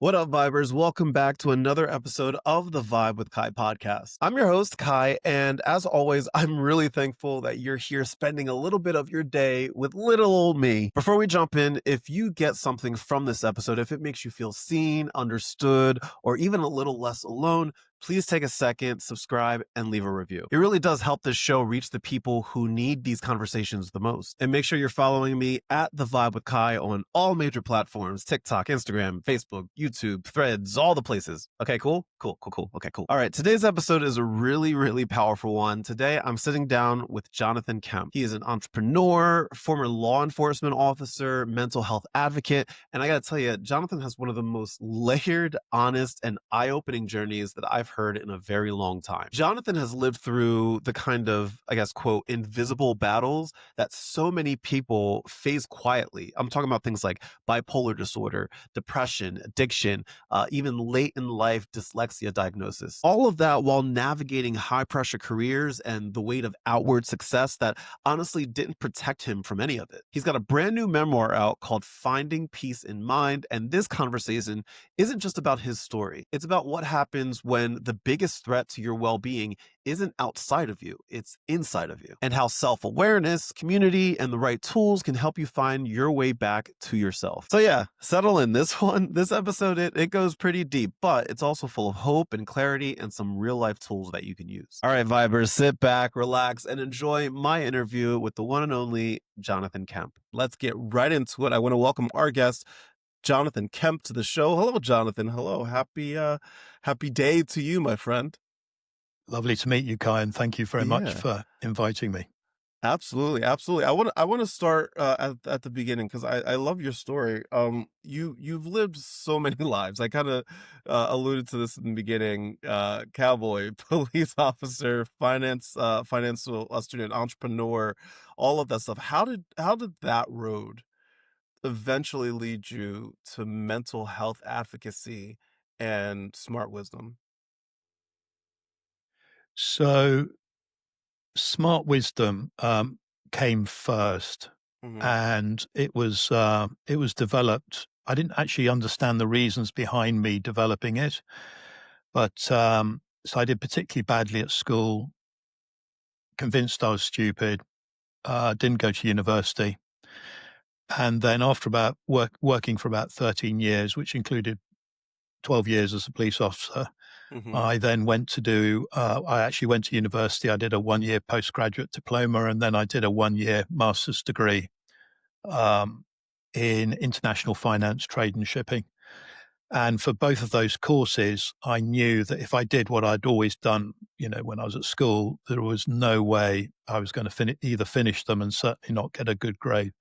What up, Vibers? Welcome back to another episode of the Vibe with Kai podcast. I'm your host, Kai, and as always, I'm really thankful that you're here spending a little bit of your day with little old me. Before we jump in, if you get something from this episode, if it makes you feel seen, understood, or even a little less alone, please take a second, subscribe, and leave a review. It really does help this show reach the people who need these conversations the most. And make sure you're following me at The Vibe with Kai on all major platforms: TikTok, Instagram, Facebook, YouTube, Threads, all the places. Okay, cool? Cool. Okay, cool. All right, today's episode is a really powerful one. Today, I'm sitting down with Jonathan Kemp. He is an entrepreneur, former law enforcement officer, mental health advocate, and I gotta tell you, Jonathan has one of the most layered, honest, and eye-opening journeys that I've heard in a very long time. Jonathan has lived through the kind of, I guess, quote, invisible battles that so many people face quietly. I'm talking about things like bipolar disorder, depression, addiction, even late in life dyslexia diagnosis. All of that while navigating high pressure careers and the weight of outward success that honestly didn't protect him from any of it. He's got a brand new memoir out called Finding Peace in Mind, and this conversation isn't just about his story. It's about what happens when the biggest threat to your well-being isn't outside of you, it's inside of you, and how self-awareness, community, and the right tools can help you find your way back to yourself. So yeah, settle in. This episode, it goes pretty deep, but it's also full of hope and clarity and some real life tools that you can use. All right, Vibers, sit back, relax, and enjoy my interview with the one and only Jonathan Kemp. Let's get right into it. I want to welcome our guest, Jonathan Kemp, to the show. Hello, Jonathan. Hello. Happy day to you, my friend. Lovely to meet you, Kai, and thank you very much Yeah. for inviting me. Absolutely. I want to start at the beginning because I love your story. You've lived so many lives. I kind of alluded to this in the beginning. Cowboy, police officer, financial student, entrepreneur, all of that stuff. How did that road eventually lead you to mental health advocacy and smart wisdom? So, SmartWisdom came first, Hmm. and it was developed. I didn't actually understand the reasons behind me developing it, but so I did particularly badly at school. Convinced I was stupid. Didn't go to university, and then after about working for about 13 years, which included 12 years as a police officer. Hmm. I then went to I actually went to university. I did a 1 year postgraduate diploma, and then I did a 1 year master's degree um, in international finance, trade, and shipping. And for both of those courses, I knew that if I did what I'd always done, when I was at school, there was no way I was going to either finish them and certainly not get a good grade.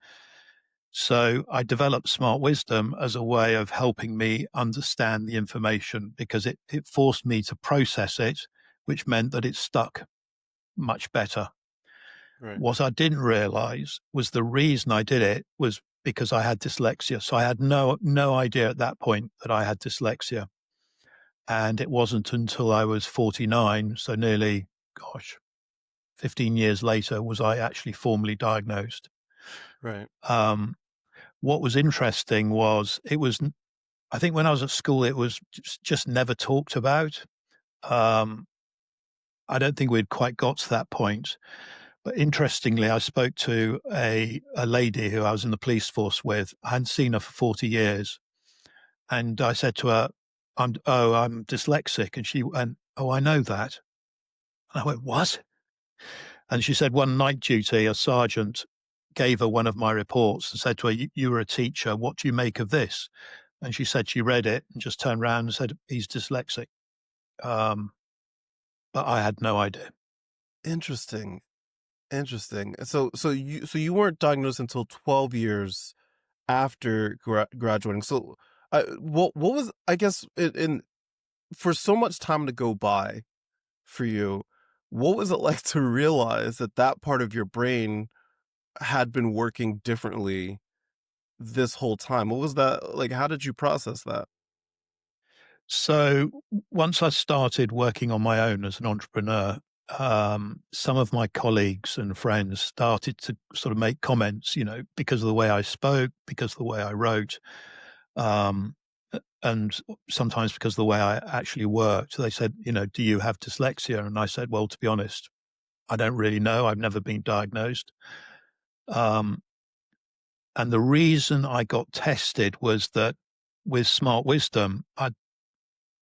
So I developed Smart Wisdom as a way of helping me understand the information because it forced me to process it, which meant that it stuck much better. Right. What I didn't realize was the reason I did it was because I had dyslexia. So I had no idea at that point that I had dyslexia. And it wasn't until I was 49, so nearly, 15 years later, was I actually formally diagnosed. Right. Um, what was interesting was I think when I was at school, it was just never talked about. Um, I don't think we'd quite got to that point. But interestingly, I spoke to a lady who I was in the police force with. I hadn't seen her for 40 years. And I said to her, I'm dyslexic. And she went, oh, I know that. And I went, what? And she said one night duty, a sergeant gave her one of my reports and said to her, you were a teacher. What do you make of this? And she said she read it and just turned around and said, he's dyslexic. Um, but I had no idea. Interesting. Interesting. So you weren't diagnosed until 12 years after graduating. So, what was, I guess, in for so much time to go by for you, what was it like to realize that that part of your brain had been working differently this whole time? What was that like? How did you process that? So once I started working on my own as an entrepreneur, some of my colleagues and friends started to sort of make comments, because of the way I spoke, because of the way I wrote. Um, And sometimes because of the way I actually worked, they said, "Do you have dyslexia?" And I said, "Well, to be honest, I don't really know. I've never been diagnosed." Um, and the reason I got tested was that with SmartWisdom, I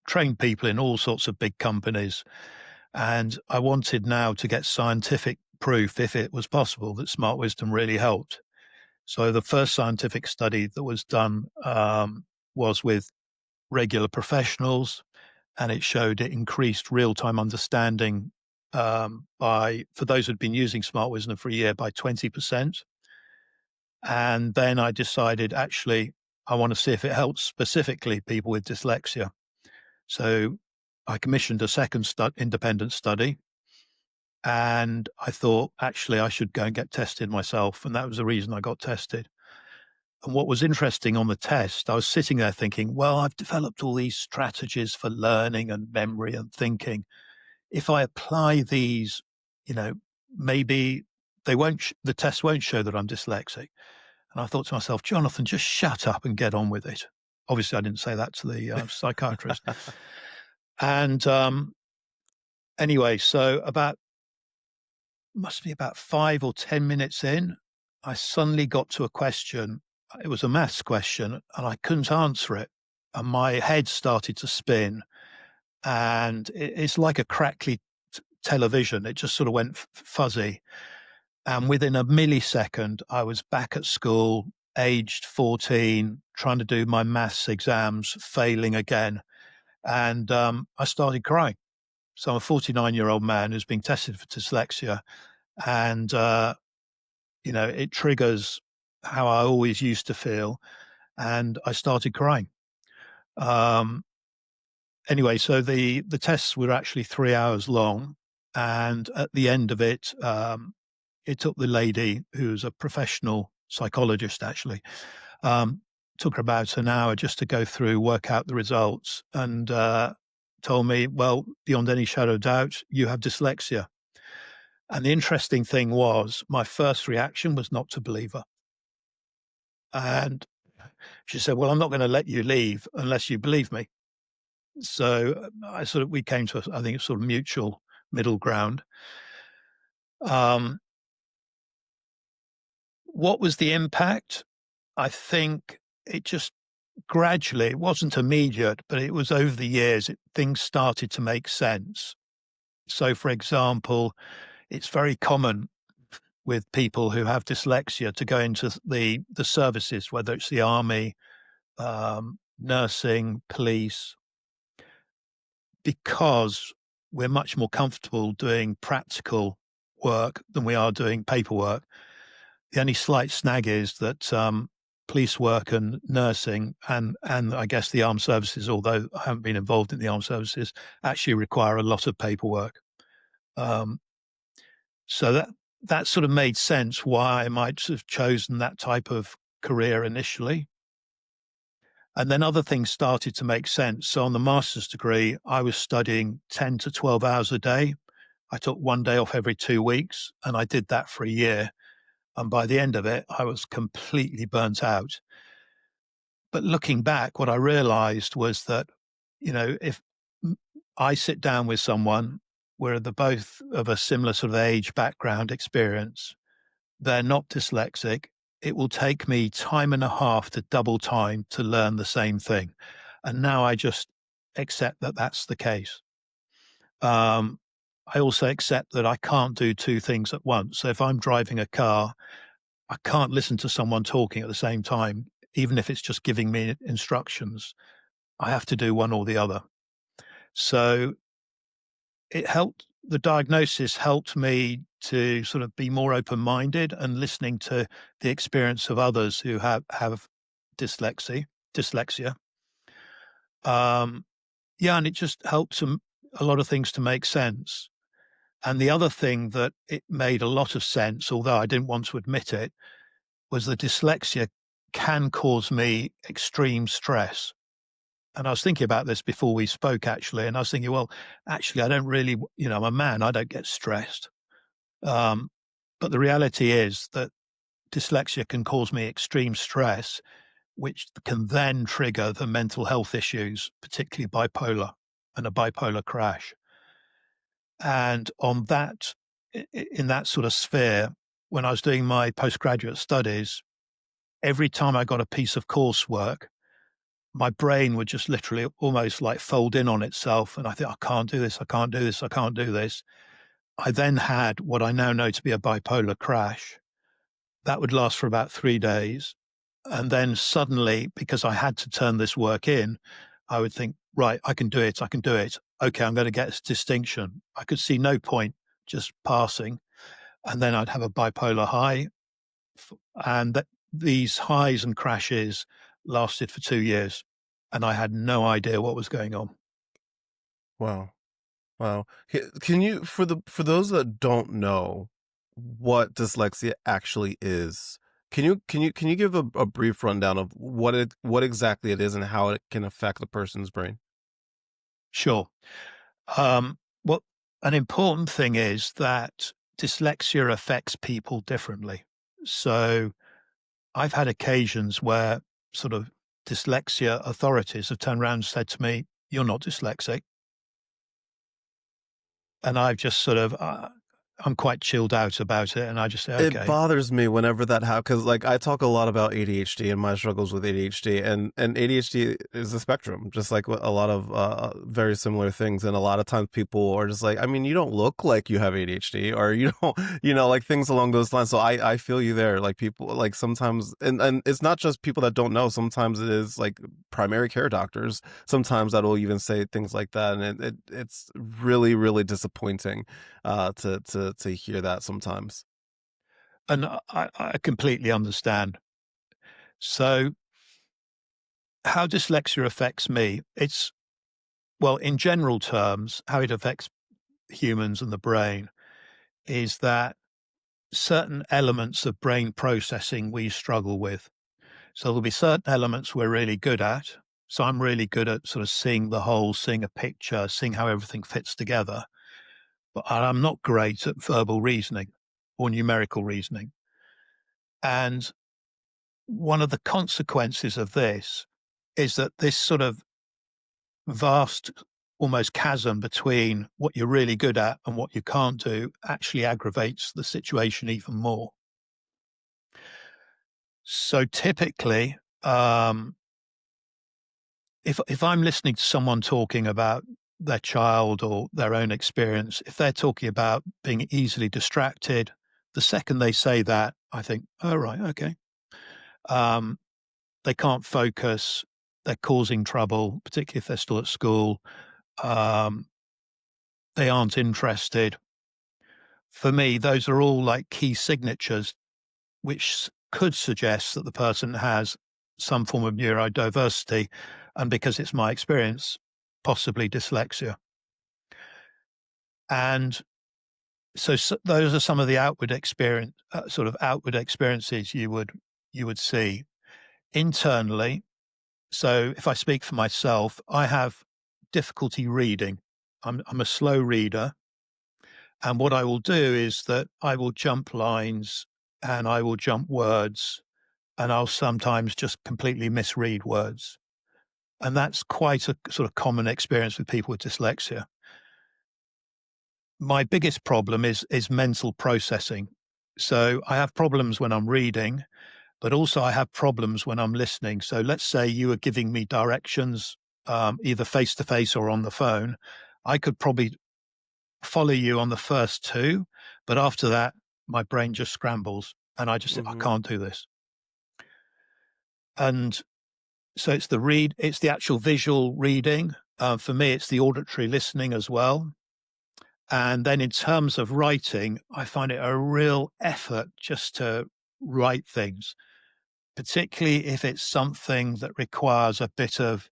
trained people in all sorts of big companies, and I wanted now to get scientific proof, if it was possible, that SmartWisdom really helped. So the first scientific study that was done was with regular professionals, and it showed it increased real-time understanding for those who'd been using SmartWisdom for a year by 20%. And then I decided, actually, I want to see if it helps specifically people with dyslexia. So I commissioned a second independent study, and I thought, actually, I should go and get tested myself. And that was the reason I got tested. And what was interesting on the test, I was sitting there thinking, well, I've developed all these strategies for learning and memory and thinking. If I apply these, you know, maybe the test won't show that I'm dyslexic. And I thought to myself, Jonathan, just shut up and get on with it. Obviously, I didn't say that to the psychiatrist. And anyway, so must be about 5 or 10 minutes in, I suddenly got to a question. It was a maths question, and I couldn't answer it. And my head started to spin, and it's like a crackly television. It just sort of went fuzzy. And within a millisecond, I was back at school, aged 14, trying to do my maths exams, failing again. And I started crying. So I'm a 49-year-old man who's being tested for dyslexia. And, it triggers how I always used to feel. And I started crying. Um, anyway, so the tests were actually 3 hours long. And at the end of it, it took the lady, who's a professional psychologist, actually, took her about an hour just to go through, work out the results, and told me, well, beyond any shadow of doubt, you have dyslexia. And the interesting thing was, my first reaction was not to believe her. And she said, well, I'm not going to let you leave unless you believe me. So we came to, I think, a sort of mutual middle ground. What was the impact? I think it just gradually, it wasn't immediate, but it was over the years, things started to make sense. So, for example, it's very common with people who have dyslexia to go into the services, whether it's the army, nursing, police, because we're much more comfortable doing practical work than we are doing paperwork. The only slight snag is that police work and nursing and I guess the armed services, although I haven't been involved in the armed services, actually require a lot of paperwork. So that sort of made sense why I might have chosen that type of career initially. And then other things started to make sense. So on the master's degree, I was studying 10 to 12 hours a day. I took one day off every 2 weeks, and I did that for a year. And by the end of it, I was completely burnt out. But looking back, what I realized was that, if I sit down with someone where they're both of a similar sort of age, background, experience, they're not dyslexic, it will take me time and a half to double time to learn the same thing. And now I just accept that that's the case. I also accept that I can't do two things at once. So if I'm driving a car, I can't listen to someone talking at the same time, even if it's just giving me instructions. I have to do one or the other. So the diagnosis helped me to sort of be more open-minded and listening to the experience of others who have dyslexia. And it just helped a lot of things to make sense. And the other thing that it made a lot of sense, although I didn't want to admit it, was that dyslexia can cause me extreme stress. And I was thinking about this before we spoke, actually, and I was thinking, well, actually, I don't really, I'm a man, I don't get stressed. But the reality is that dyslexia can cause me extreme stress, which can then trigger the mental health issues, particularly bipolar and a bipolar crash. And on that, in that sort of sphere, when I was doing my postgraduate studies, every time I got a piece of coursework, my brain would just literally almost like fold in on itself. And I think, I can't do this. I can't do this. I can't do this. I then had what I now know to be a bipolar crash. That would last for about 3 days. And then suddenly, because I had to turn this work in, I would think, right, I can do it. I can do it. Okay, I'm going to get this distinction. I could see no point just passing. And then I'd have a bipolar high. And these highs and crashes lasted for 2 years. And I had no idea what was going on. Wow. Wow. Can you, for those that don't know what dyslexia actually is, can you give a brief rundown of what exactly it is and how it can affect the person's brain? Sure. Well, an important thing is that dyslexia affects people differently. So I've had occasions where sort of dyslexia authorities have turned around and said to me, "You're not dyslexic." And I've just sort of, I'm quite chilled out about it. And I just say, It okay, bothers me whenever that happens because, like, I talk a lot about ADHD and my struggles with ADHD, and ADHD is a spectrum, just like a lot of very similar things. And a lot of times people are just like, I mean, you don't look like you have ADHD, or you don't, like things along those lines. So I feel you there. Like people, like sometimes, and it's not just people that don't know. Sometimes it is like primary care doctors. Sometimes that will even say things like that, and it's really really disappointing to hear that sometimes. and I completely understand. So how dyslexia affects me, it's, well, in general terms, how it affects humans and the brain is that certain elements of brain processing we struggle with. So there'll be certain elements we're really good at. So I'm really good at sort of seeing the whole, seeing a picture, seeing how everything fits together. But I'm not great at verbal reasoning or numerical reasoning. And one of the consequences of this is that this sort of vast, almost chasm between what you're really good at and what you can't do actually aggravates the situation even more. So typically, if I'm listening to someone talking about their child or their own experience, if they're talking about being easily distracted, the second they say that, I think, "Oh, right, okay." Um, they can't focus, they're causing trouble, particularly if they're still at school. Um, they aren't interested. For me, those are all like key signatures which could suggest that the person has some form of neurodiversity, and because it's my experience, possibly dyslexia. And so those are some of the outward experience, sort of outward experiences you would see internally. So if I speak for myself, I have difficulty reading. I'm a slow reader, and what I will do is that I will jump lines and I will jump words, and I'll sometimes just completely misread words. And that's quite a sort of common experience with people with dyslexia. My biggest problem is mental processing. So I have problems when I'm reading, but also I have problems when I'm listening. So let's say you were giving me directions, either face to face or on the phone. I could probably follow you on the first two, but after that, my brain just scrambles and I just think, I Hmm. can't do this. And so it's the actual visual reading. For me, it's the auditory listening as well. And then in terms of writing, I find it a real effort just to write things, particularly if it's something that requires a bit of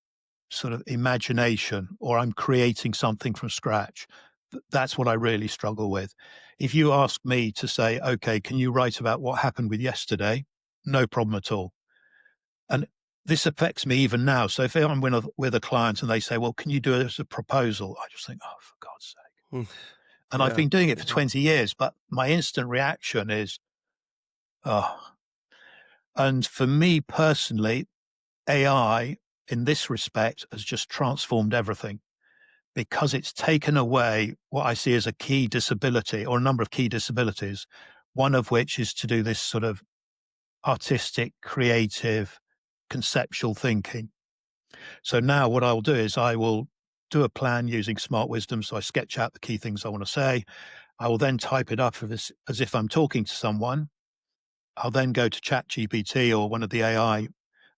sort of imagination or I'm creating something from scratch. That's what I really struggle with. If you ask me to say, okay, can you write about what happened with yesterday? No problem at all. And this affects me even now. So if I'm with a client and they say, well, can you do it as a proposal? I just think, oh, for God's sake. And I've Yeah. been doing it for Yeah. 20 years, but my instant reaction is, oh. And for me personally, AI, in this respect, has just transformed everything because it's taken away what I see as a key disability or a number of key disabilities, one of which is to do this sort of artistic, creative, conceptual thinking. So now what I'll do is I will do a plan using SmartWisdom. So I sketch out the key things I want to say. I will then type it up as if I'm talking to someone. I'll then go to ChatGPT or one of the AI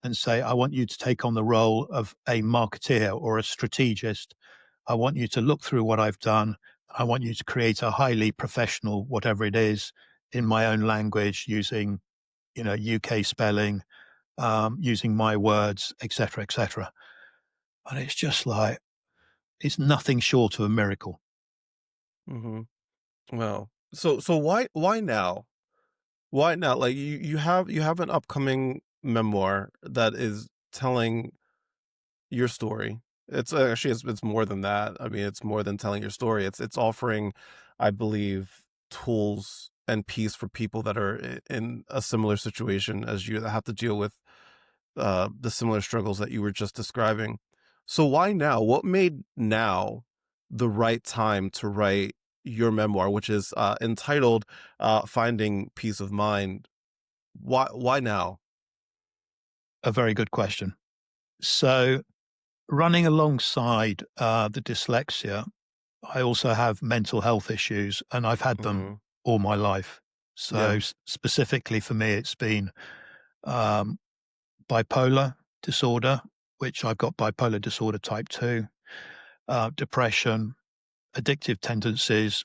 and say, I want you to take on the role of a marketeer or a strategist. I want you to look through what I've done. I want you to create a highly professional, whatever it is, in my own language using, UK spelling, using my words, etc., etc. And it's just like, it's nothing short of a miracle. Hmm. Well, so why now? Why now? Like you have an upcoming memoir that is telling your story. It's actually it's more than that. I mean, it's more than telling your story. It's offering, I believe, tools and peace for people that are in a similar situation as you that have to deal with the similar struggles that you were just describing. So why now? What made now the right time to write your memoir, which is entitled "Finding Peace of Mind"? Why now? A very good question. So, running alongside the dyslexia, I also have mental health issues, and I've had them Hmm. all my life. So, Yeah. specifically for me, it's been um, bipolar disorder, which I've got bipolar disorder type 2, depression, addictive tendencies.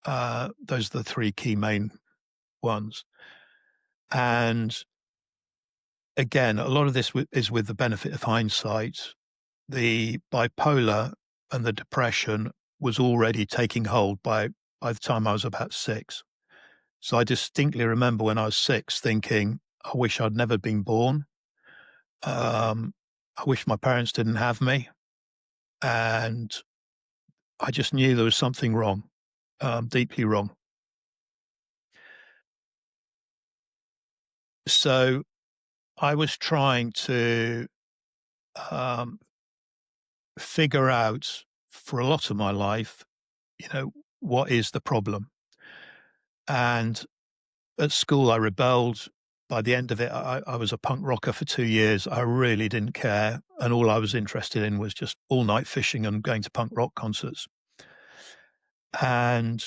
Those are the three key main ones. And again, a lot of this is with the benefit of hindsight. The bipolar and the depression was already taking hold by the time I was about 6. So I distinctly remember when I was 6 thinking, "I wish I'd never been born. Um, I wish my parents didn't have me." And I just knew there was something wrong, deeply wrong. So I was trying to, um, figure out for a lot of my life, you know, what is the problem? And at school, I rebelled. By the end of it, I was a punk rocker for 2 years. I really didn't care, and all I was interested in was just all-night fishing and going to punk rock concerts. And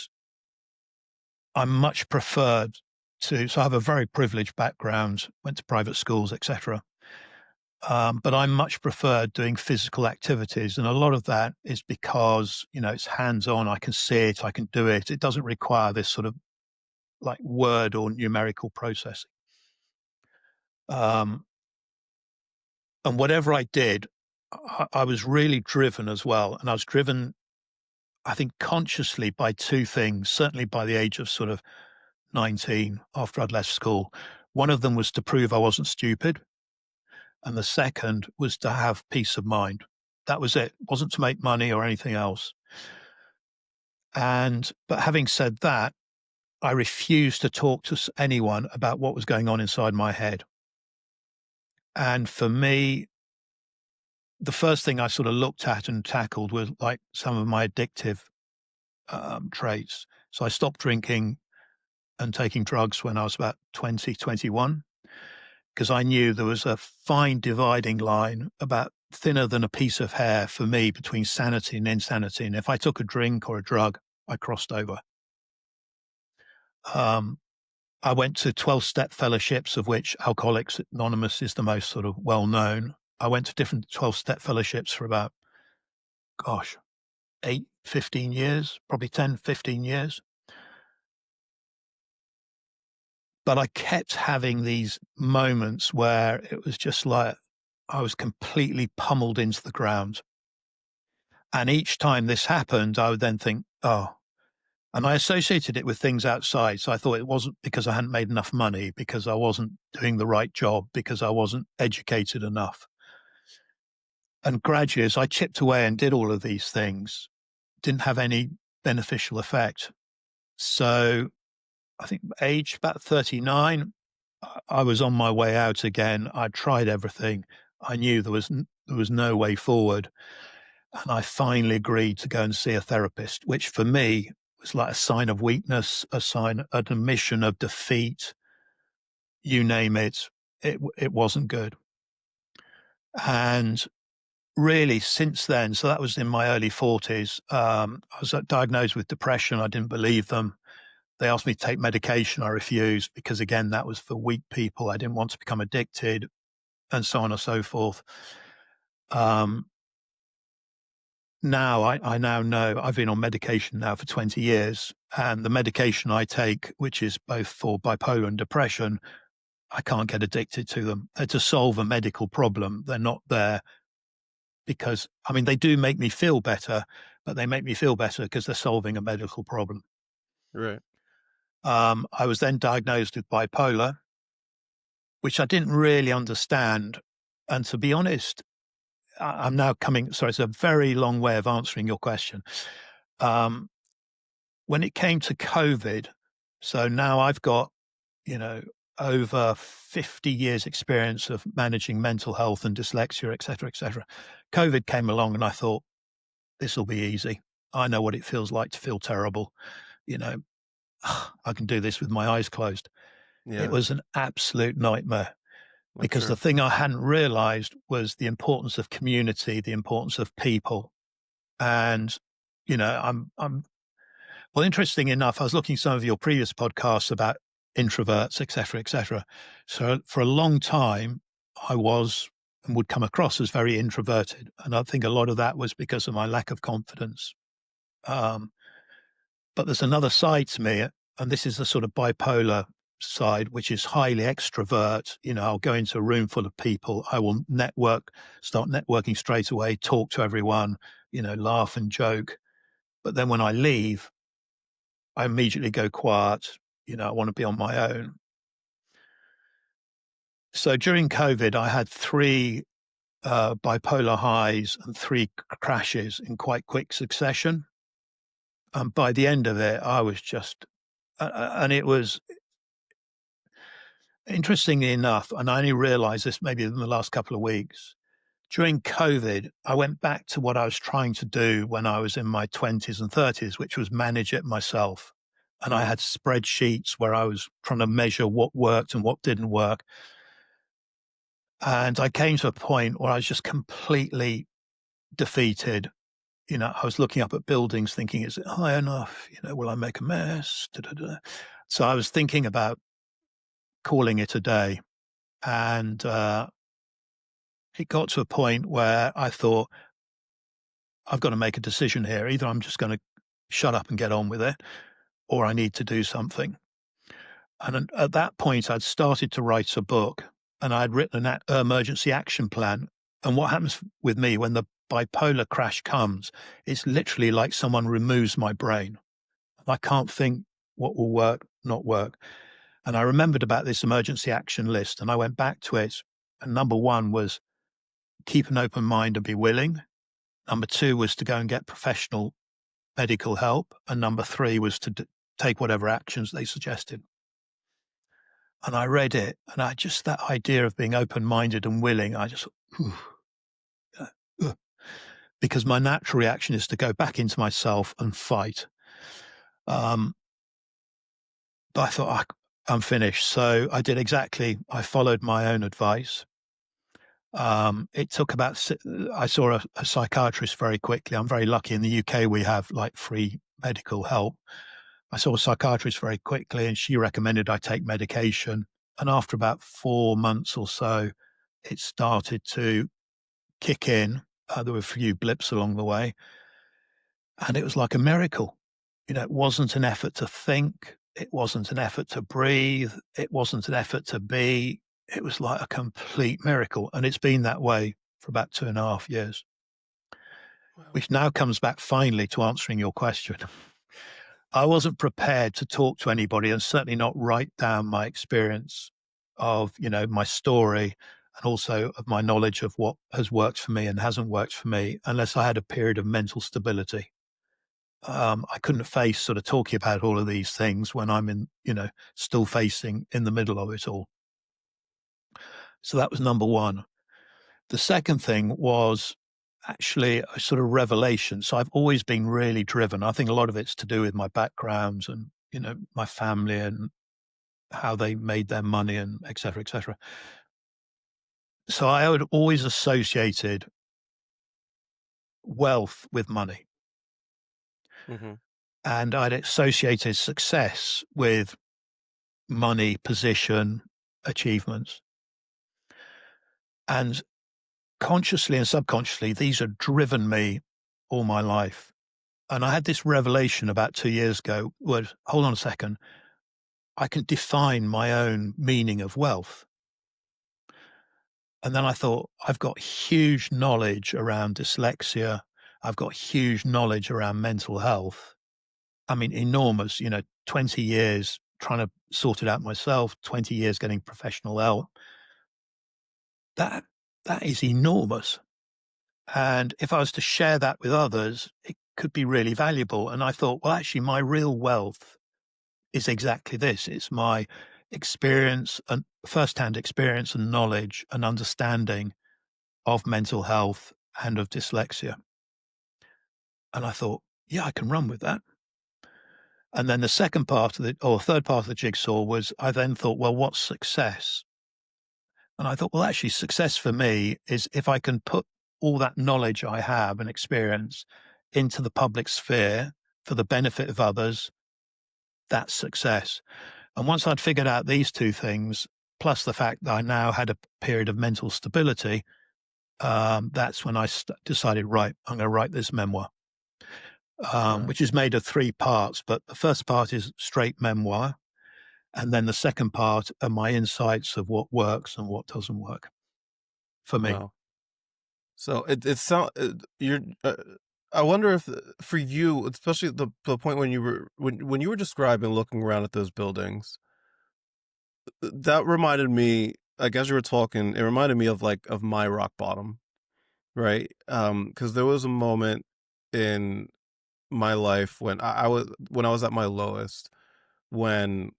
I much preferred so I have a very privileged background, went to private schools, etcetera. But I much preferred doing physical activities, and a lot of that is because, it's hands-on, I can see it, I can do it. It doesn't require this sort of, like, word or numerical processing. Um And whatever I did, I was really driven as well, and I was driven, I think, consciously by 2 things, certainly by the age of sort of 19 after I'd left school. One of them was to prove I wasn't stupid, and the second was to have peace of mind. That was it. It wasn't to make money or anything else. But having said that, I refused to talk to anyone about what was going on inside my head. And for me, the first thing I sort of looked at and tackled was like some of my addictive traits. So I stopped drinking and taking drugs when I was about 20, 21, because I knew there was a fine dividing line about thinner than a piece of hair for me between sanity and insanity. And if I took a drink or a drug, I crossed over. Um, I went to 12-step fellowships, of which Alcoholics Anonymous is the most sort of well known. I went to different 12-step fellowships for about, gosh, 8, 15 years, probably 10, 15 years. But I kept having these moments where it was just like I was completely pummeled into the ground. And each time this happened, I would then think, oh, and I associated it with things outside. So I thought it wasn't because I hadn't made enough money, because I wasn't doing the right job, because I wasn't educated enough. And gradually, as I chipped away and did all of these things, didn't have any beneficial effect. So I think age about 39, I was on my way out again. I tried everything. I knew there was no way forward. And I finally agreed to go and see a therapist, which for me was like a sign of weakness, an admission of defeat, you name it. It wasn't good. And really since then, so that was in my early 40s, I was diagnosed with depression. I didn't believe them. They asked me to take medication. I refused because, again, that was for weak people. I didn't want to become addicted and so on and so forth. Um, Now, I now know I've been on medication now for 20 years, and the medication I take, which is both for bipolar and depression, I can't get addicted to them. They're to solve a medical problem. They're not there because, I mean, they do make me feel better, but they make me feel better because they're solving a medical problem. Right. I was then diagnosed with bipolar, which I didn't really understand. And to be honest, I'm now sorry, it's a very long way of answering your question. Um, when it came to COVID, so now I've got, you know, over 50 years experience of managing mental health and dyslexia, et cetera, et cetera. COVID came along and I thought, this will be easy. I know what it feels like to feel terrible. You know, I can do this with my eyes closed. It Yeah. was an absolute nightmare I'm because the sure. thing I hadn't realized was the importance of community, the importance of people. And, I'm well, interesting enough, I was looking at some of your previous podcasts about introverts, et cetera, et cetera. So for a long time, I was and would come across as very introverted. And I think a lot of that was because of my lack of confidence. Um, but there's another side to me, and this is the sort of bipolar side, which is highly extrovert. I'll go into a room full of people. I will start networking straight away, talk to everyone, laugh and joke. But then when I leave, I immediately go quiet. I want to be on my own. So during COVID, I had three bipolar highs and three crashes in quite quick succession. And by the end of it, I was just, and it was interestingly enough, and I only realized this maybe in the last couple of weeks. During COVID, I went back to what I was trying to do when I was in my 20s and 30s, which was manage it myself. And I Mm. had spreadsheets where I was trying to measure what worked and what didn't work. And I came to a point where I was just completely defeated. I was looking up at buildings thinking, is it high enough? Will I make a mess? Da, da, da. So I was thinking about calling it a day. And it got to a point where I thought, I've got to make a decision here. Either I'm just going to shut up and get on with it, or I need to do something. And at that point, I'd started to write a book and I'd written an emergency action plan. And what happens with me when the bipolar crash comes, it's literally like someone removes my brain. I can't think what will work, not work. And I remembered about this emergency action list and I went back to it. And number one was keep an open mind and be willing. Number two was to go and get professional medical help. And number three was to take whatever actions they suggested. And I read it, and that idea of being open-minded and willing, I just, because my natural reaction is to go back into myself and fight. But I thought, I'm finished. So I followed my own advice. It took I saw a psychiatrist very quickly. I'm very lucky in the UK, we have like free medical help. I saw a psychiatrist very quickly and she recommended I take medication. And after about 4 months or so, it started to kick in. There were a few blips along the way. And it was like a miracle. It wasn't an effort to think. It wasn't an effort to breathe. It wasn't an effort to be. It was like a complete miracle. And it's been that way for about 2.5 years, Wow. which now comes back finally to answering your question. I wasn't prepared to talk to anybody and certainly not write down my experience of, my story and also of my knowledge of what has worked for me and hasn't worked for me unless I had a period of mental stability. I couldn't face sort of talking about all of these things when I'm still facing in the middle of it all. So that was number one. The second thing was actually a sort of revelation. So I've always been really driven. I think a lot of it's to do with my backgrounds and, my family and how they made their money and et cetera, et cetera. So I had always associated wealth with money, Hmm. and I'd associated success with money, position, achievements. And consciously and subconsciously, these have driven me all my life. And I had this revelation about 2 years ago was, hold on a second, I can define my own meaning of wealth. And then I thought, I've got huge knowledge around dyslexia. I've got huge knowledge around mental health. I mean, enormous, 20 years trying to sort it out myself, 20 years getting professional help. That that is enormous. And if I was to share that with others, it could be really valuable. And I thought, well, actually, my real wealth is exactly this. It's my experience and firsthand experience and knowledge and understanding of mental health and of dyslexia. And I thought, yeah, I can run with that. And then the second part of third part of the jigsaw was I then thought, well, what's success? And I thought, well, actually, success for me is if I can put all that knowledge I have and experience into the public sphere for the benefit of others, that's success. And once I'd figured out these two things, plus the fact that I now had a period of mental stability, that's when I decided, right, I'm going to write this memoir, Right. which is made of 3 parts. But the first part is straight memoir. And then the second part are my insights of what works and what doesn't work for me. Wow. So it sound you're. I wonder if for you, especially the point when you were when you were describing looking around at those buildings, that reminded me. Like as you were talking, it reminded me of of my rock bottom, right? Because there was a moment in my life when I was at my lowest, when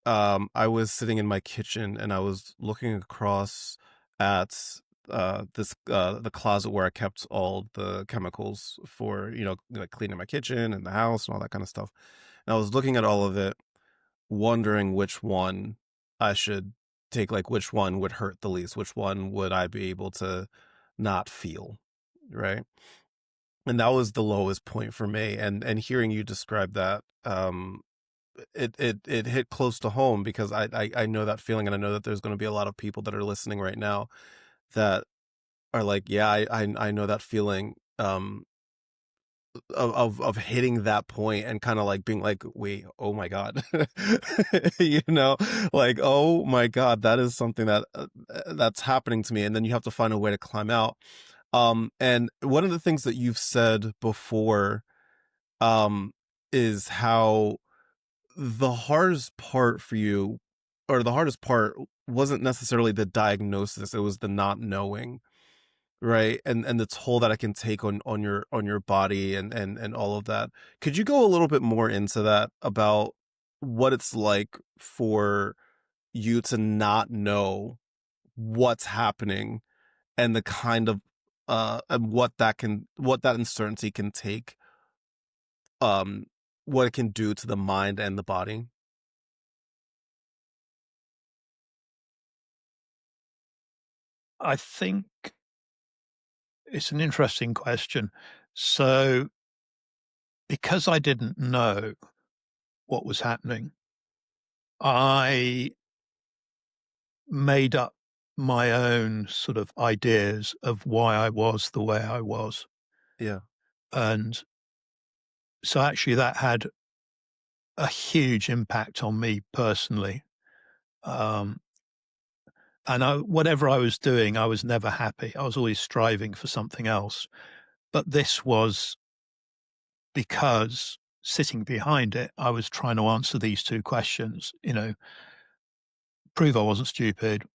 I was sitting in my kitchen and I was looking across at the closet where I kept all the chemicals for, like cleaning my kitchen and the house and all that kind of stuff. And I was looking at all of it, wondering which one I should take, like which one would hurt the least, which one would I be able to not feel, right? And that was the lowest point for me. And hearing you describe that, it hit close to home because I know that feeling, and I know that there's going to be a lot of people that are listening right now that are like, yeah, I know that feeling, of hitting that point and kind of like being like, wait, oh my god, you know, like, oh my god, that is something that that's happening to me, and then you have to find a way to climb out. And one of the things that you've said before, um is how the hardest part for you, or the hardest part, wasn't necessarily the diagnosis, it was the not knowing, right? And the toll that it can take on your body and all of that. Could you go a little bit more into that about what it's like for you to not know what's happening, and the kind of and what that uncertainty can take, um what it can do to the mind and the body? I think it's an interesting question. So, because I didn't know what was happening, I made up my own sort of ideas of why I was the way I was. Yeah. And so actually that had a huge impact on me personally. Um, and whatever I was doing, I was never happy. I was always striving for something else. But this was because sitting behind it, I was trying to answer these 2 questions, prove I wasn't stupid,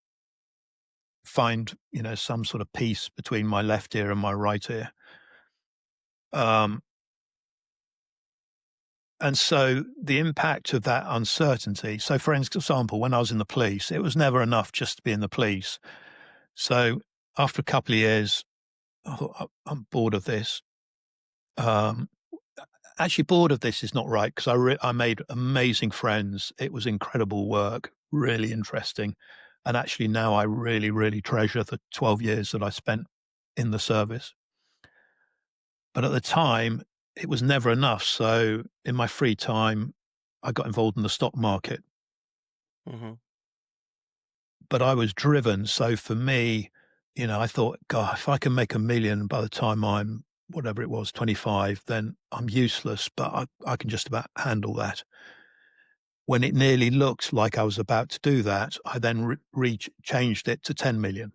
find, some sort of peace between my left ear and my right ear. Um, and so the impact of that uncertainty. So, for example, when I was in the police, it was never enough just to be in the police. So after a couple of years, I thought, I'm bored of this. Um, Actually, bored of this is not right because I made amazing friends. It was incredible work, really interesting. And actually now I really, really treasure the 12 years that I spent in the service. But at the time, it was never enough. So in my free time, I got involved in the stock market, Mhm. but I was driven. So for me, I thought, God, if I can make 1 million by the time I'm whatever it was, 25, then I'm useless, but I can just about handle that. When it nearly looked like I was about to do that, I then changed it to 10 million.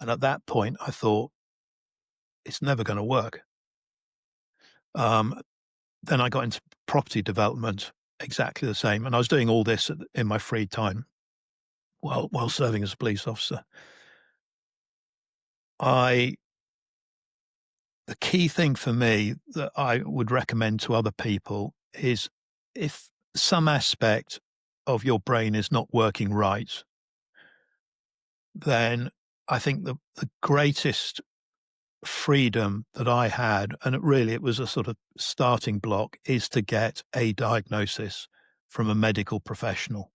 And at that point, I thought, it's never going to work. Um, then I got into property development, exactly the same. And I was doing all this in my free time while serving as a police officer. I The key thing for me that I would recommend to other people is if some aspect of your brain is not working right, then I think the greatest freedom that I had, and it was a sort of starting block, is to get a diagnosis from a medical professional.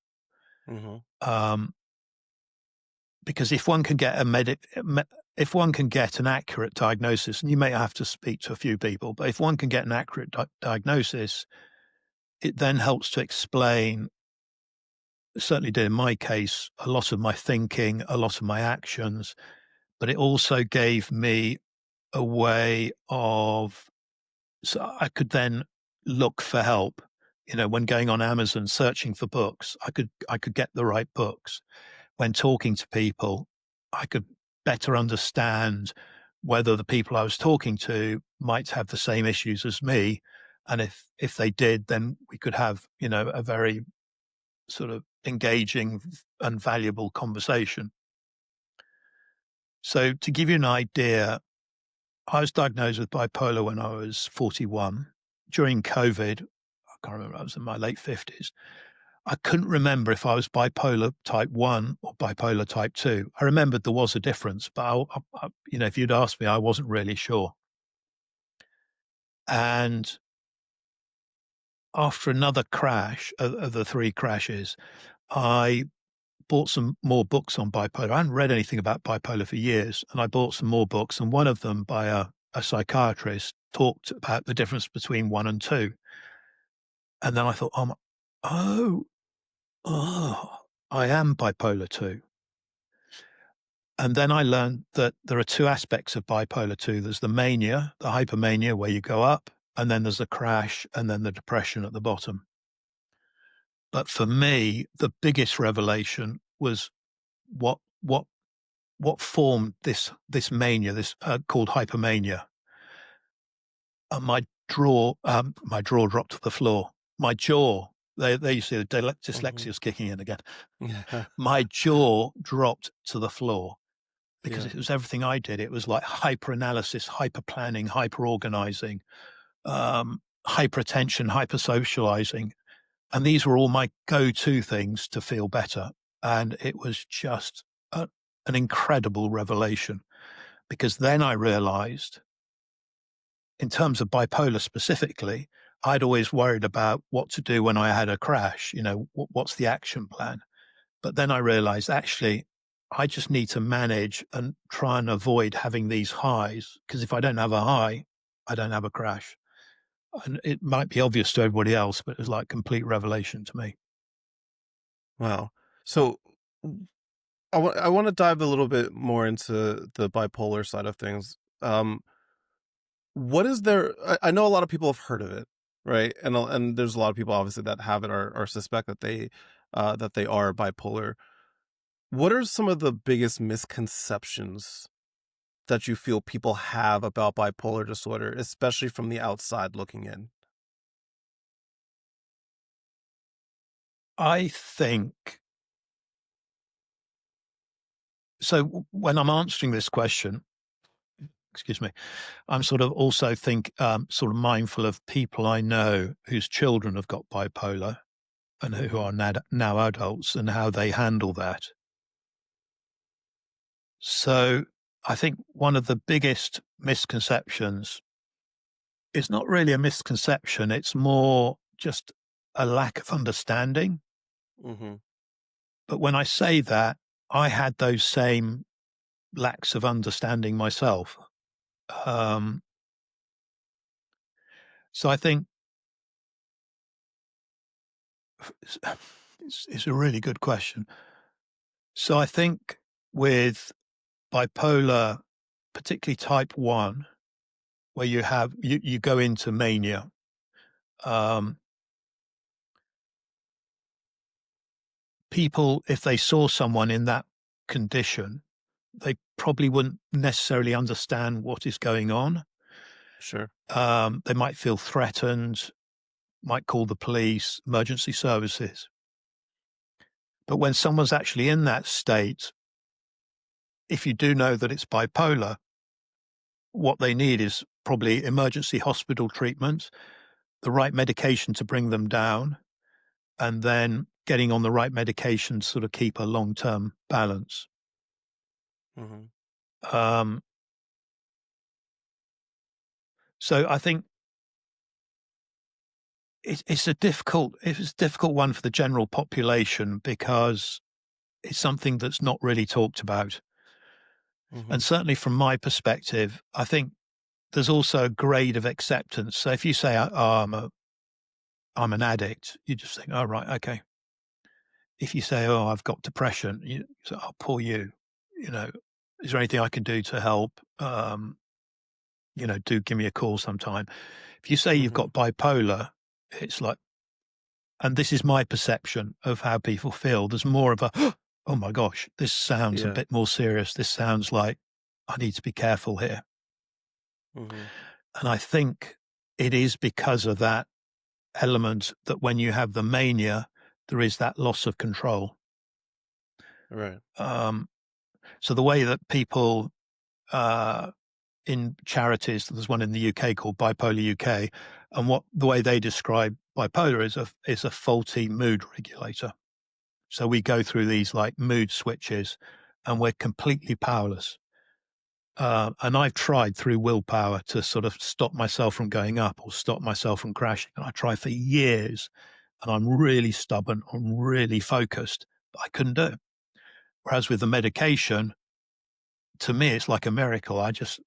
Mhm. Um, because if one can get an accurate diagnosis, and you may have to speak to a few people, but if one can get an accurate diagnosis, it then helps to explain, certainly did in my case, a lot of my thinking, a lot of my actions, but it also gave me a way of, so I could then look for help. When going on Amazon searching for books, I could get the right books. When talking to people, I could better understand whether the people I was talking to might have the same issues as me. And if they did, then we could have, a very sort of engaging and valuable conversation. So to give you an idea, I was diagnosed with bipolar when I was 41. During COVID, I can't remember, I was in my late 50s. I couldn't remember if I was bipolar type 1 or bipolar type 2. I remembered there was a difference, but if you'd asked me, I wasn't really sure. And after another crash of the 3 crashes, I bought some more books on bipolar. I hadn't read anything about bipolar for years, and I bought some more books, and one of them by a psychiatrist talked about the difference between 1 and 2. And then I thought, oh, oh, I am bipolar 2. And then I learned that there are 2 aspects of bipolar 2. There's the mania, the hypermania, where you go up, and then there's the crash, and then the depression at the bottom. But for me, the biggest revelation was what what what formed this mania, this called hypermania. And my drawer dropped to the floor. My jaw, there you see the dyslexia Mhm. is kicking in again. Yeah. My jaw dropped to the floor because Yeah. it was everything I did. It was like hyper analysis, hyper planning, hyper organizing, hyper attention, hyper socializing. And these were all my go to things to feel better. And it was just an incredible revelation because then I realized, in terms of bipolar specifically, I'd always worried about what to do when I had a crash. What's the action plan? But then I realized actually, I just need to manage and try and avoid having these highs because if I don't have a high, I don't have a crash. And it might be obvious to everybody else, but it was like complete revelation to me. Wow. So I want to dive a little bit more into the bipolar side of things. What is there? I know a lot of people have heard of it, right? And there's a lot of people obviously that have it or suspect that they are bipolar. What are some of the biggest misconceptions that you feel people have about bipolar disorder, especially from the outside looking in? I think so. When I'm answering this question, excuse me, I'm sort of also sort of mindful of people I know whose children have got bipolar and who Mhm. are now adults and how they handle that. So I think one of the biggest misconceptions is not really a misconception, it's more just a lack of understanding. Mhm. But when I say that, I had those same lacks of understanding myself. Um, so I think it's, it's a really good question. So I think with bipolar, particularly type 1, where you go into mania, um, people, if they saw someone in that condition, they probably wouldn't necessarily understand what is going on. Sure. They might feel threatened, might call the police, emergency services. But when someone's actually in that state, if you do know that it's bipolar, what they need is probably emergency hospital treatment, the right medication to bring them down, and then getting on the right medication to sort of keep a long-term balance. Mhm. Um, so I think it's a difficult one for the general population because it's something that's not really talked about. And Mhm. certainly from my perspective, I think there's also a grade of acceptance. So if you say, "Oh, I'm an addict," you just think, "Oh, right, okay." If you say, "Oh, I've got depression," you say, "Oh, poor you." You know, "Is there anything I can do to help?" "Do give me a call sometime." If you say you've Mhm. got bipolar, it's like, and this is my perception of how people feel. There's more of a, "Oh my gosh, this sounds a Yeah. bit more serious. This sounds like I need to be careful here." Mhm. And I think it is because of that element that when you have the mania, there is that loss of control. Right. Um, so the way that people uh, in charities, there's one in the UK called Bipolar UK, and what the way they describe bipolar is a faulty mood regulator. So we go through these like mood switches, and we're completely powerless. And I've tried through willpower to sort of stop myself from going up or stop myself from crashing. And I tried for years, and I'm really stubborn. I'm really focused, but I couldn't do it. Whereas with the medication, to me, it's like a miracle. I'm just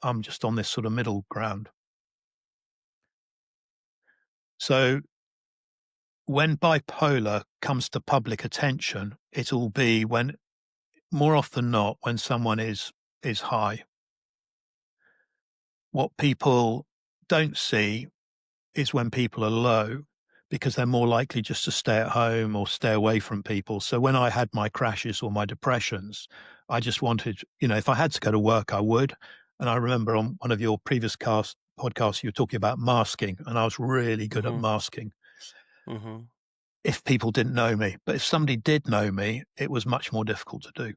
on this sort of middle ground. So when bipolar comes to public attention, it'll be when more often than not when someone is high. What people don't see is when people are low because they're more likely just to stay at home or stay away from people. So when I had my crashes or my depressions, I just wanted, if I had to go to work, I would. And I remember on one of your previous podcasts, you were talking about masking, and I was really good at Mhm. masking Mhm. if people didn't know me. But if somebody did know me, it was much more difficult to do.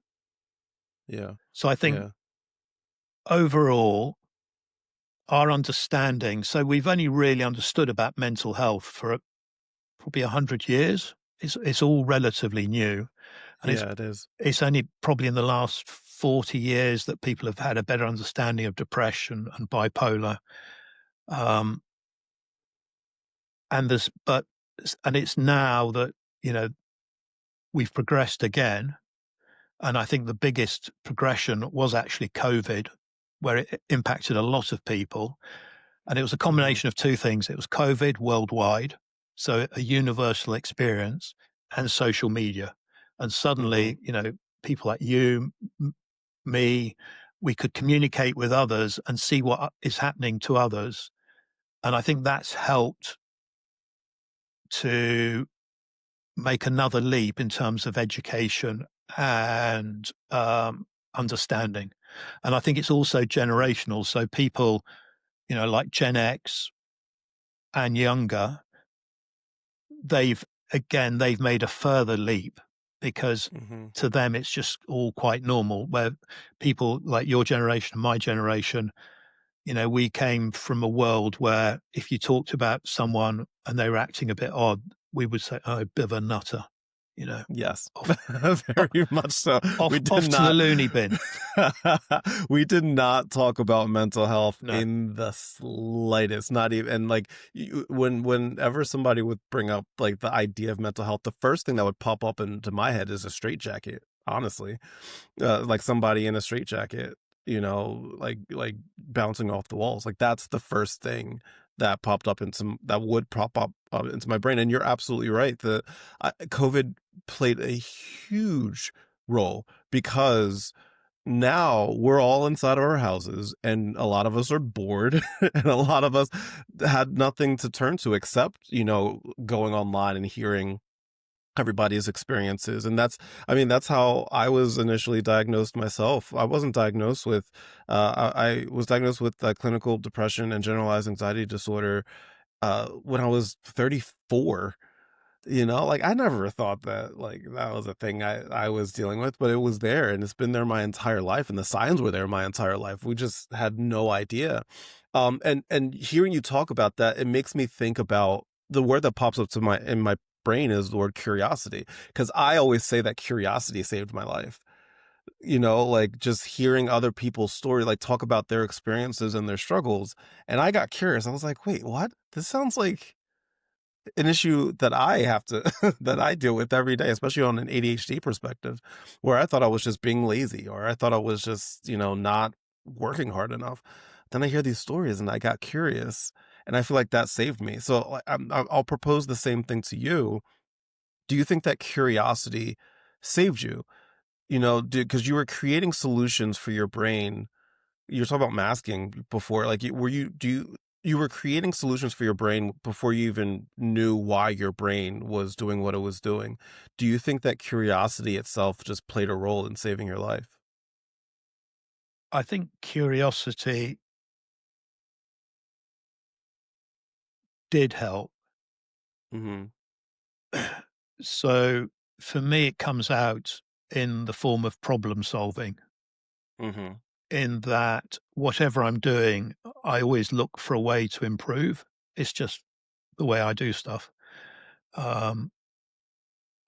Yeah. So I think Yeah. overall, our understanding, so we've only really understood about mental health for probably 100 years. It's all relatively new, and Yeah, it is. it's only probably in the last 40 years that people have had a better understanding of depression and bipolar. Um, and there's but and it's now that, you know, we've progressed again, and I think the biggest progression was actually COVID, where it impacted a lot of people. And it was a Mhm. combination of two things. It was COVID worldwide, so a universal experience, and social media. And Mhm. suddenly, people like you, me, we could communicate with others and see what is happening to others. And I think that's helped to make another leap in terms of education and understanding. And I think it's also generational. So people, like Gen X and younger, they've made a further leap because Mhm. to them it's just all quite normal, where people like your generation and my generation, we came from a world where if you talked about someone and they were acting a bit odd, we would say, "Oh, a bit of a nutter." you know, Yes, off, very much so. We did off to the not loony bin. we did not talk about mental health No. in the slightest, not even. And like whenever somebody would bring up like the idea of mental health, the first thing that would pop up into my head is a straitjacket, honestly. Like somebody in a straitjacket, like bouncing off the walls. Like that's the first thing that would pop up into my brain. And you're absolutely right. The COVID played a huge role because now we're all inside of our houses and a lot of us are bored and a lot of us had nothing to turn to except, going online and hearing everybody's experiences. And that's how I was initially diagnosed myself. I wasn't diagnosed with I was diagnosed with clinical depression and generalized anxiety disorder when I was 34. Like I never thought that like that was a thing I was dealing with, but it was there and it's been there my entire life and the signs were there my entire life. We just had no idea. And hearing you talk about that, it makes me think about the word that pops up in my brain is the word curiosity, because I always say that curiosity saved my life. Like just hearing other people's story, like talk about their experiences and their struggles. And I got curious. I was like, wait, what? This sounds like an issue that I have to that I deal with every day, especially on an ADHD perspective, where I thought I was just being lazy or I thought I was just, not working hard enough. Then I hear these stories and I got curious and I feel like that saved me. So like, I'll propose the same thing to you. Do you think that curiosity saved you? Because you were creating solutions for your brain. You were talking about masking before, like, you were creating solutions for your brain before you even knew why your brain was doing what it was doing. Do you think that curiosity itself just played a role in saving your life? I think curiosity did help. Mhm. So for me, it comes out in the form of problem solving, Mhm. in that whatever I'm doing, I always look for a way to improve. It's just the way I do stuff. Um,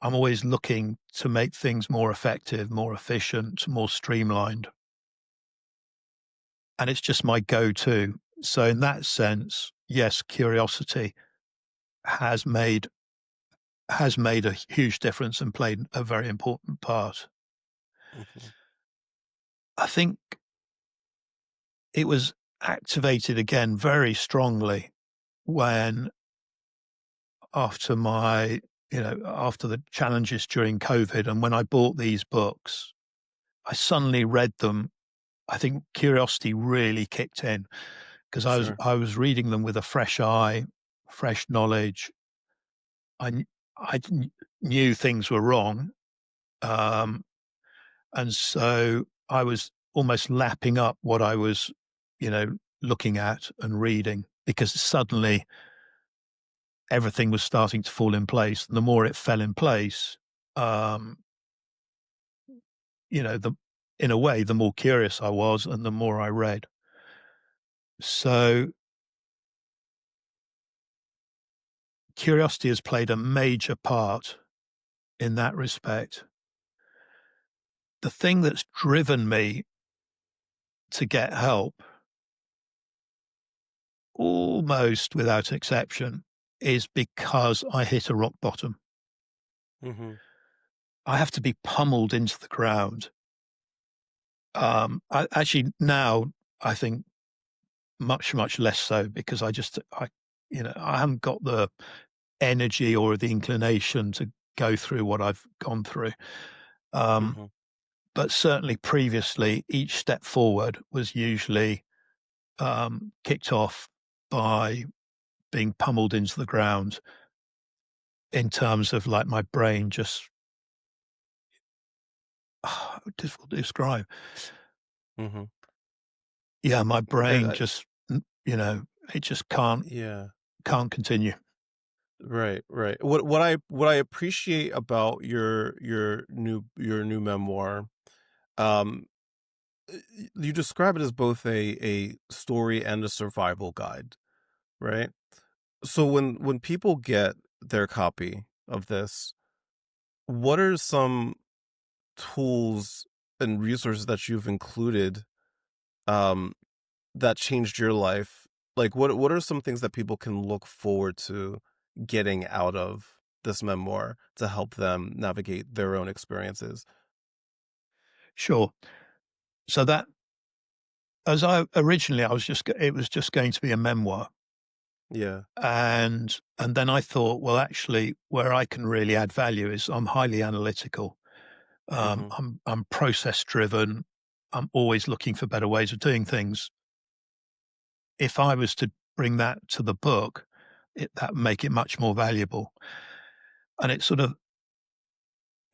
I'm always looking to make things more effective, more efficient, more streamlined. And it's just my go to. So, in that sense, yes, curiosity has made a huge difference and played a very important part. Mhm. I think it was activated again very strongly when after my after the challenges during COVID and when I bought these books, I suddenly read them. I think curiosity really kicked in because Sure. I was reading them with a fresh eye, fresh knowledge. I kn I kn knew things were wrong, um, and so I was almost lapping up what I was, looking at and reading because suddenly everything was starting to fall in place. And the more it fell in place, um, the in a way, the more curious I was and the more I read. So curiosity has played a major part in that respect. The thing that's driven me to get help, almost without exception, is because I hit a rock bottom. Mhm. I have to be pummeled into the ground. Actually, now I think much, much less so because I haven't got the energy or the inclination to go through what I've gone through. Um, Mhm. but certainly previously, each step forward was usually kicked off by being pummeled into the ground in terms of like my brain just difficult to describe. Mhm. Yeah, my brain I just it just yeah. can't continue. Right, right. What I appreciate about your new memoir, um, you describe it as both a story and a survival guide, right? So when people get their copy of this, what are some tools and resources that you've included um, that changed your life? Like, what are some things that people can look forward to getting out of this memoir to help them navigate their own experiences? Sure. So that as I originally, I was just it was just going to be a memoir, Yeah. and then I thought, well, actually, where I can really add value is I'm highly analytical. Mhm. I'm process driven. I'm always looking for better ways of doing things. If I was to bring that to the book, that would make it much more valuable. And it sort of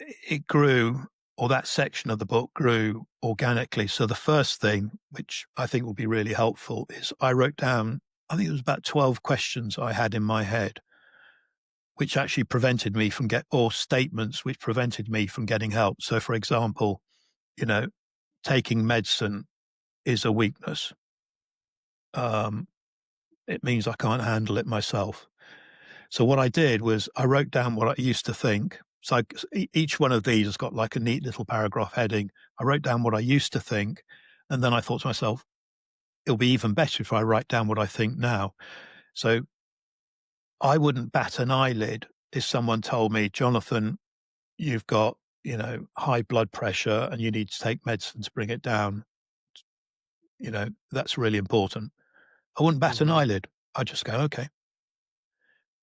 it grew, or that section of the book grew organically. So the first thing, which I think will be really helpful, is I wrote down, I think it was about 12 questions I had in my head, which actually prevented me from or statements which prevented me from getting help. So for example, you know, taking medicine is a weakness. Um, it means I can't handle it myself. So what I did was I wrote down what I used to think. So each one of these has got like a neat little paragraph heading. I wrote down what I used to think, and then I thought to myself, it'll be even better if I write down what I think now. So I wouldn't bat an eyelid if someone told me, Jonathan, you've got, high blood pressure and you need to take medicine to bring it down. That's really important. I wouldn't bat an Mhm. eyelid. I'd just go, okay.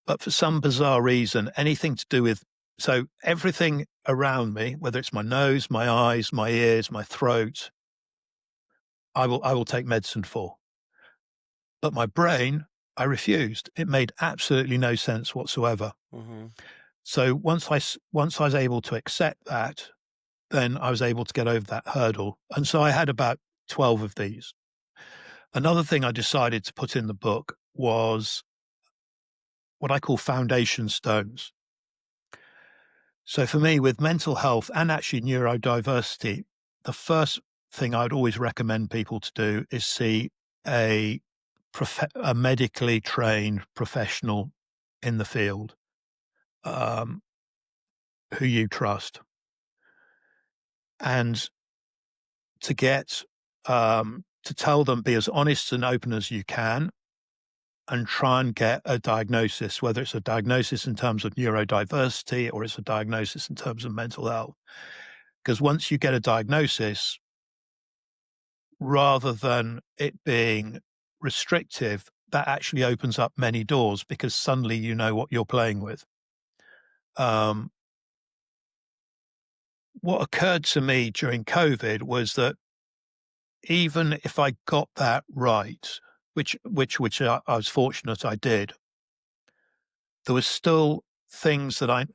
But for some bizarre reason, anything to do with so everything around me, whether it's my nose, my eyes, my ears, my throat, I will take medicine for. But my brain, I refused. It made absolutely no sense whatsoever. Mhm. So once I was able to accept that, then I was able to get over that hurdle. And so I had about 12 of these. Another thing I decided to put in the book was what I call foundation stones. So for me, with mental health and actually neurodiversity, the first thing I'd always recommend people to do is see a a medically trained professional in the field, um, who you trust, and to get to tell them, be as honest and open as you can, and try and get a diagnosis, whether it's a diagnosis in terms of neurodiversity or it's a diagnosis in terms of mental health. Because once you get a diagnosis, rather than it being restrictive, that actually opens up many doors because suddenly you know what you're playing with. Um, what occurred to me during COVID was that even if I got that right, which I was fortunate I did, there was still things that I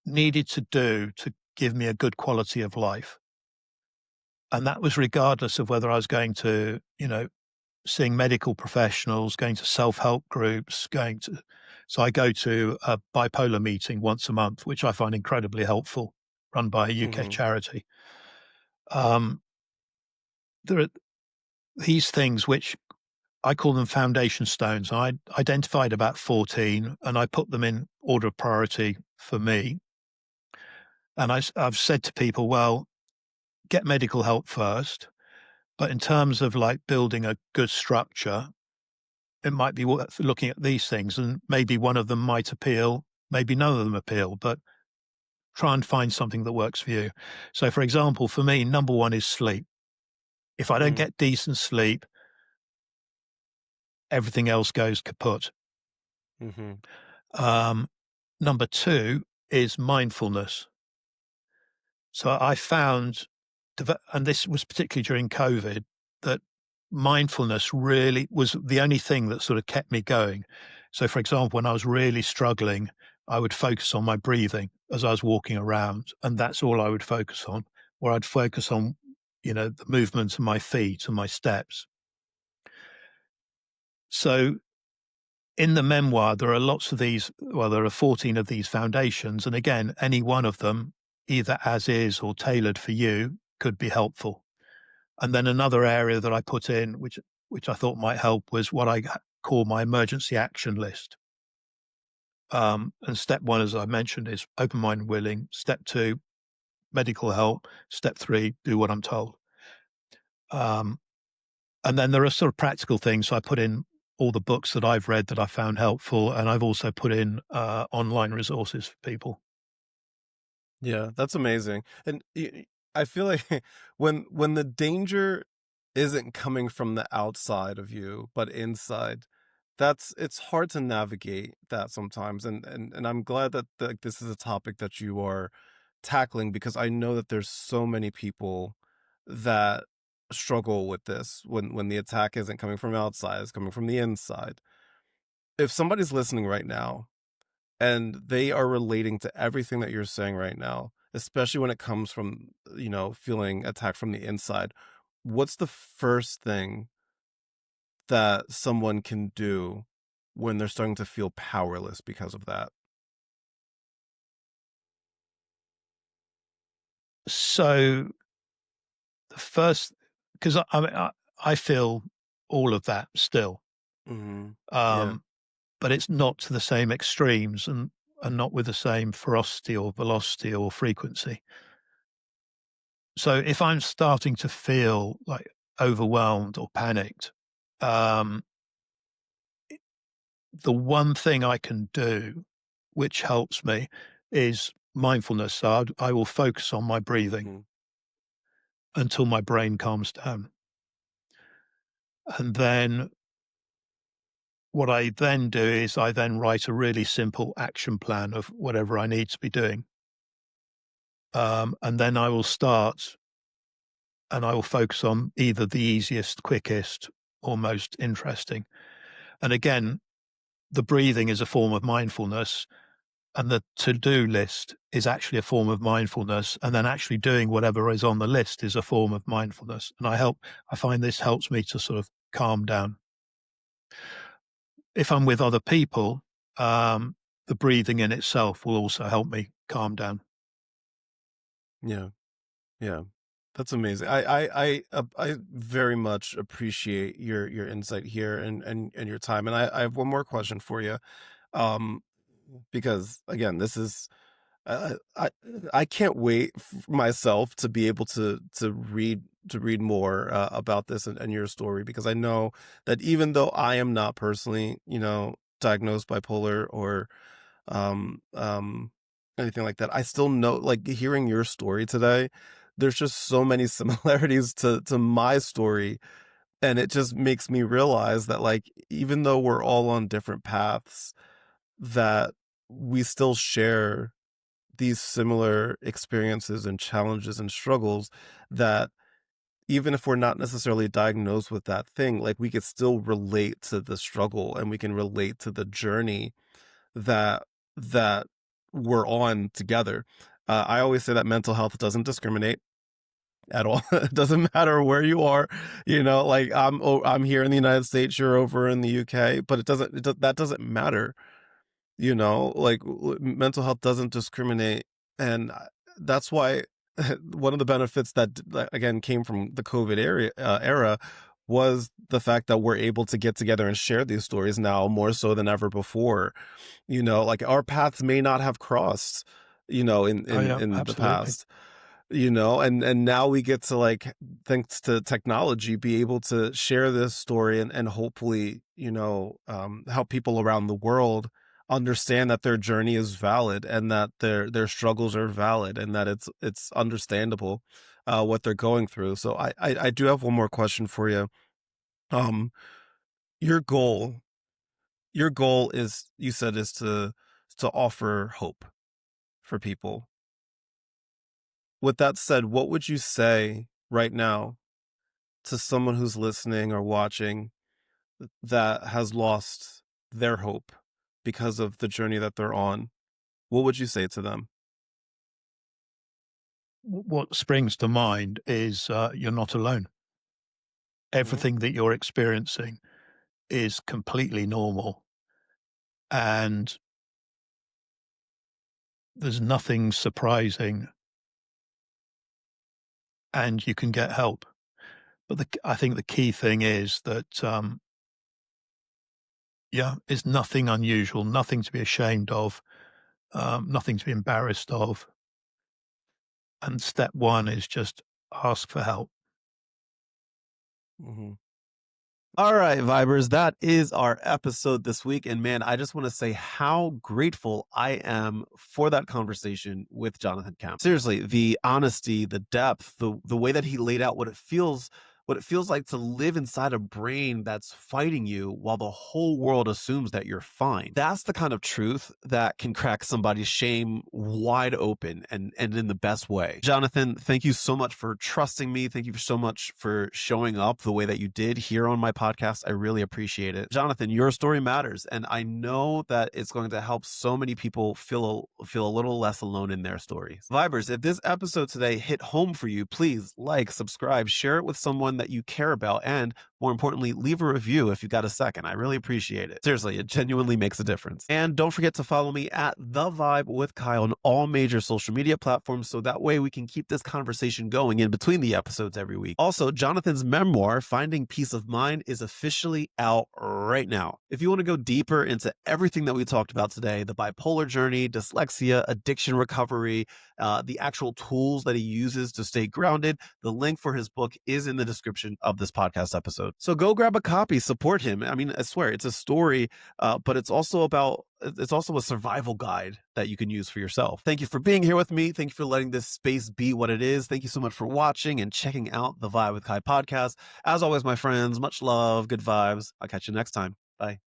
needed to do to give me a good quality of life. And that was regardless of whether I was going to, seeing medical professionals, going to self-help groups, so I go to a bipolar meeting once a month, which I find incredibly helpful, run by a UK Mhm. charity. Um, there are these things which I call them foundation stones. I identified about 14 and I put them in order of priority for me. And I've said to people, well, get medical help first. But in terms of like building a good structure, it might be worth looking at these things, and maybe one of them might appeal, maybe none of them appeal, but try and find something that works for you. So, for example, for me, number one is sleep. If I don't Mm. get decent sleep, everything else goes kaput. Mhm. Um, Number two is mindfulness. So I found, and this was particularly during COVID, that mindfulness really was the only thing that sort of kept me going. So, for example, when I was really struggling, I would focus on my breathing as I was walking around, and that's all I would focus on, or I'd focus on, the movement of my feet and my steps. So, in the memoir, there are lots of these, well, there are 14 of these foundations. And again, any one of them, either as is or tailored for you, could be helpful. And then another area that I put in, which I thought might help, was what I call my emergency action list. And step one, as I mentioned, is open mind willing. Step two, medical help. Step three, do what I'm told. Um, and then there are sort of practical things. So I put in all the books that I've read that I found helpful, and I've also put in online resources for people. Yeah, that's amazing. And I feel like when the danger isn't coming from the outside of you, but inside, it's hard to navigate that sometimes. And I'm glad that this is a topic that you are tackling, because I know that there's so many people that struggle with this when the attack isn't coming from outside, it's coming from the inside. If somebody's listening right now and they are relating to everything that you're saying right now, especially when it comes from, feeling attacked from the inside, what's the first thing that someone can do when they're starting to feel powerless because of that? So the first, because I feel all of that still, Mhm. Yeah. um, but it's not to the same extremes and not with the same ferocity or velocity or frequency. So if I'm starting to feel like overwhelmed or panicked, um, the one thing I can do, which helps me, is mindfulness. So I will focus on my breathing Mhm. until my brain calms down. And then what I then do is I then write a really simple action plan of whatever I need to be doing. And then I will start and I will focus on either the easiest, quickest, or most interesting. And again, the breathing is a form of mindfulness, and the to-do list is actually a form of mindfulness, and then actually doing whatever is on the list is a form of mindfulness. And I find this helps me to sort of calm down. If I'm with other people, the breathing in itself will also help me calm down. Yeah. Yeah. That's amazing. I very much appreciate your insight here and your time. And I have one more question for you. Um, because again, this is I can't wait myself to be able to read more about this and your story, because I know that even though I am not personally, diagnosed bipolar or um um anything like that, I still know, like, hearing your story today, there's just so many similarities to my story, and it just makes me realize that, like, even though we're all on different paths, that we still share these similar experiences and challenges and struggles, that even if we're not necessarily diagnosed with that thing, like, we could still relate to the struggle, and we can relate to the journey that that we're on together. I always say that mental health doesn't discriminate at all. It doesn't matter where you are, like, I'm here in the United States, you're over in the UK, but that doesn't matter. Like, mental health doesn't discriminate. And that's why one of the benefits that again came from the COVID era was the fact that we're able to get together and share these stories now more so than ever before. Like, our paths may not have crossed, in Oh, yeah, in the absolutely. past, and now we get to, like, thanks to technology, be able to share this story and hopefully, help people around the world understand that their journey is valid, and that their struggles are valid, and that it's understandable what they're going through. So I do have one more question for you. um your goal is, you said, is to offer hope for people. With that said, what would you say right now to someone who's listening or watching that has lost their hope because of the journey that they're on? What would you say to them? What springs to mind is you're not alone. Mhm. Everything that you're experiencing is completely normal, and there's nothing surprising, and you can get help. But I think the key thing is that Yeah, it's nothing unusual, nothing to be ashamed of, nothing to be embarrassed of. And step one is just ask for help. Mhm. All right, Vibers, that is our episode this week. And man, I just want to say how grateful I am for that conversation with Jonathan Kemp. Seriously, the honesty, the depth, the way that he laid out what it feels like to live inside a brain that's fighting you while the whole world assumes that you're fine. That's the kind of truth that can crack somebody's shame wide open and in the best way. Jonathan, thank you so much for trusting me. Thank you so much for showing up the way that you did here on my podcast. I really appreciate it. Jonathan, your story matters, and I know that it's going to help so many people feel a little less alone in their stories. Vibers, if this episode today hit home for you, please like, subscribe, share it with someone that you care about, and more importantly, leave a review if you got a second. I really appreciate it. Seriously, it genuinely makes a difference. And don't forget to follow me at The Vibe with Kai on all major social media platforms so that way we can keep this conversation going in between the episodes every week. Also, Jonathan's memoir, Finding Peace of Mind, is officially out right now. If you want to go deeper into everything that we talked about today, the bipolar journey, dyslexia, addiction recovery, the actual tools that he uses to stay grounded, the link for his book is in the description of this podcast episode. So go grab a copy, support him. I mean, I swear it's a story, but it's also a survival guide that you can use for yourself. Thank you for being here with me. Thank you for letting this space be what it is. Thank you so much for watching and checking out the Vibe with Kai podcast. As always, my friends, much love, good vibes. I'll catch you next time. Bye.